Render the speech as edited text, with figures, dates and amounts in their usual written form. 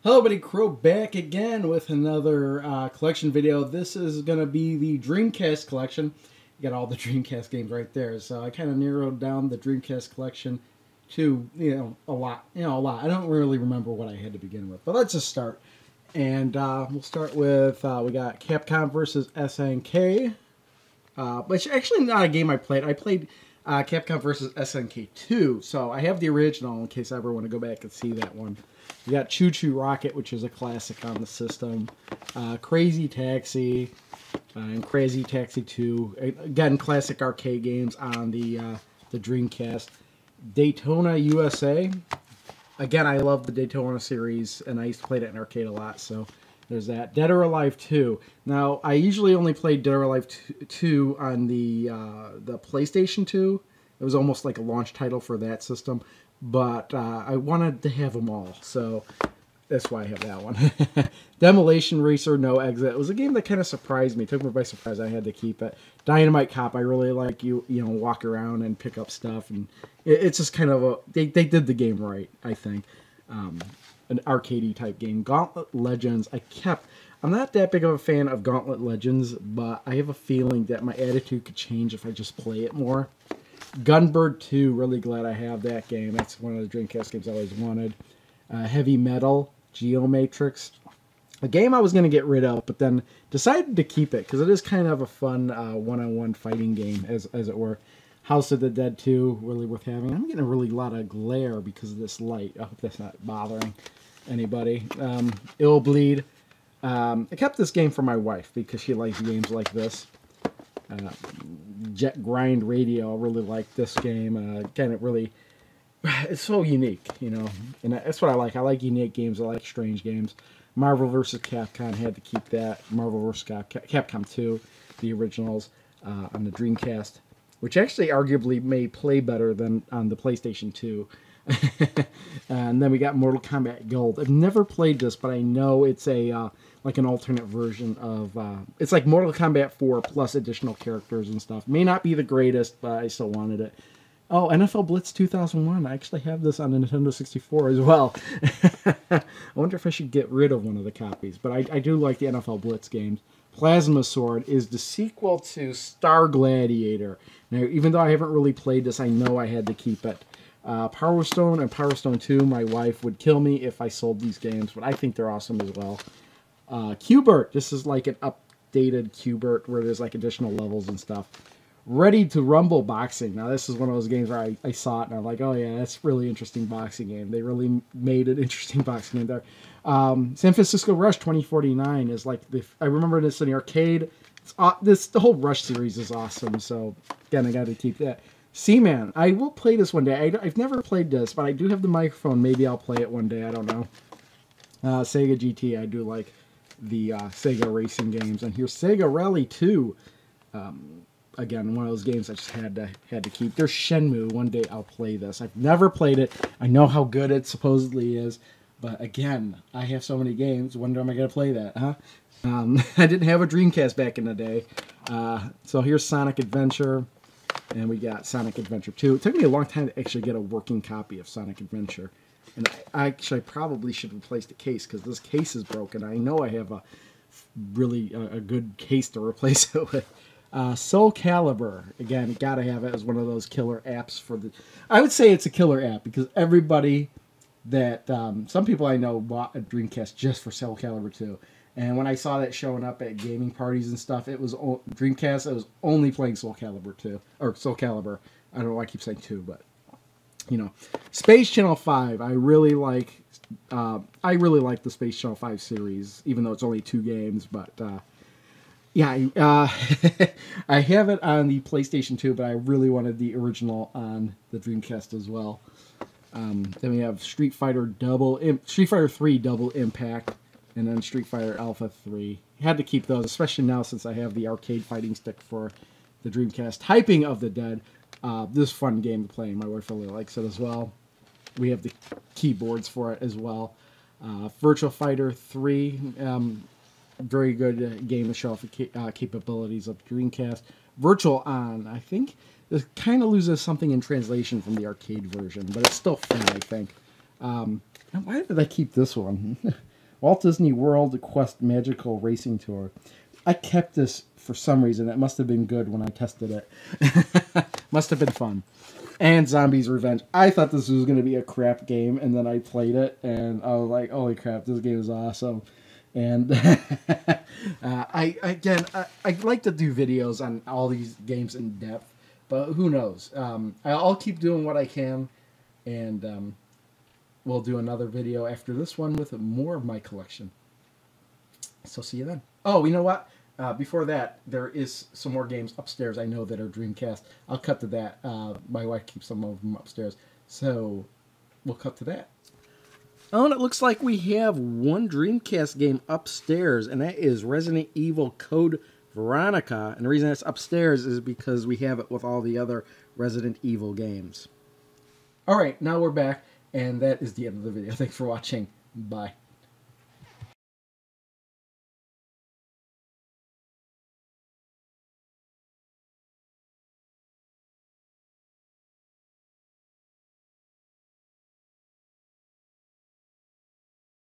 Hello, buddy. Crow back again with another collection video. This is going to be the Dreamcast collection. You got all the Dreamcast games right there. So I kind of narrowed down the Dreamcast collection to, a lot. A lot. I don't really remember what I had to begin with. But let's just start. And we'll start with, we got Capcom versus SNK. Which actually not a game I played. I played Capcom versus SNK 2. So I have the original in case I ever want to go back and see that one. We got Choo Choo Rocket, which is a classic on the system. Crazy Taxi and Crazy Taxi 2. Again, classic arcade games on the Dreamcast. Daytona USA. Again, I love the Daytona series, and I used to play that in arcade a lot, so there's that. Dead or Alive 2. Now, I usually only played Dead or Alive 2 on the PlayStation 2. It was almost like a launch title for that system. But I wanted to have them all, so that's why I have that one. Demolition Racer, No Exit. It was a game that kind of surprised me. It took me by surprise. I had to keep it. Dynamite Cop, I really like walk around and pick up stuff. And it's just kind of a... They did the game right, I think. An arcadey type game. Gauntlet Legends, I'm not that big of a fan of Gauntlet Legends, but I have a feeling that my attitude could change if I just play it more. Gunbird 2, really glad I have that game. That's one of the Dreamcast games I always wanted. Heavy Metal, Geomatrix. A game I was going to get rid of, but then decided to keep it, because it is kind of a fun one-on-one fighting game, as it were. House of the Dead 2, really worth having. I'm getting a really lot of glare because of this light. I hope that's not bothering anybody. Ill Bleed. I kept this game for my wife, because she likes games like this. Jet Grind Radio, I really like this game. Again, it's so unique, and that's what I like. I like unique games. I like strange games. Marvel vs. Capcom, had to keep that. Marvel vs. Capcom 2, the originals on the Dreamcast, which actually arguably may play better than on the PlayStation 2. And then we got Mortal Kombat Gold. I've never played this, but I know it's a like an alternate version of... it's like Mortal Kombat 4 plus additional characters and stuff. May not be the greatest, but I still wanted it. Oh, NFL Blitz 2001. I actually have this on the Nintendo 64 as well. I wonder if I should get rid of one of the copies. But I do like the NFL Blitz games. Plasma Sword is the sequel to Star Gladiator. Now, even though I haven't really played this, I know I had to keep it. Power Stone and Power Stone 2, my wife would kill me if I sold these games, but I think they're awesome as well. Qbert, this is like an updated Qbert where there's like additional levels and stuff. Ready to Rumble Boxing. Now this is one of those games where I saw it and I'm like, oh yeah, that's a really interesting boxing game. They really made an interesting boxing game there. San Francisco Rush 2049 is like, I remember this in the arcade. The whole Rush series is awesome, so again, I got to keep that. Seaman, I will play this one day. I've never played this, but I do have the microphone. Maybe I'll play it one day. I don't know. Sega GT, I do like the Sega racing games. And here's Sega Rally 2. Again, one of those games I just had to keep. There's Shenmue. One day I'll play this. I've never played it. I know how good it supposedly is. But again, I have so many games. When am I going to play that, huh? I didn't have a Dreamcast back in the day. So here's Sonic Adventure. And we got Sonic Adventure 2. It took me a long time to actually get a working copy of Sonic Adventure. And I probably should replace the case because this case is broken. I know I have a really a good case to replace it with. Soul Calibur. Again, gotta have it as one of those killer apps for the... I would say it's a killer app because everybody that... some people I know bought a Dreamcast just for Soul Calibur 2. And when I saw that showing up at gaming parties and stuff, it was Dreamcast. I was only playing Soul Calibur 2 or Soul Calibur. I don't know why I keep saying 2, but Space Channel 5. I really like the Space Channel 5 series, even though it's only 2 games. But yeah, I have it on the PlayStation 2, but I really wanted the original on the Dreamcast as well. Then we have Street Fighter 3 Double Impact. And then Street Fighter Alpha 3. Had to keep those, especially now since I have the arcade fighting stick for the Dreamcast. Typing of the Dead. This is a fun game to play. My wife really likes it as well. We have the keyboards for it as well. Virtual Fighter 3. Very good game to show off the capabilities of the Dreamcast. Virtual On. I think this kind of loses something in translation from the arcade version, but it's still fun, I think. Why did I keep this one? Walt Disney World Quest Magical Racing Tour. I kept this for some reason. It must have been good when I tested it. Must have been fun. And Zombies Revenge. I thought this was going to be a crap game, and then I played it, and I was like, holy crap, this game is awesome. And I like to do videos on all these games in depth, but who knows? I'll keep doing what I can, and we'll do another video after this one with more of my collection. So see you then. Oh, you know what? Before that, there is some more games upstairs I know that are Dreamcast. I'll cut to that. My wife keeps some of them upstairs. So we'll cut to that. Oh, and it looks like we have one Dreamcast game upstairs, and that is Resident Evil Code Veronica. And the reason it's upstairs is because we have it with all the other Resident Evil games. All right, now we're back, and that is the end of the video. Thanks for watching. Bye.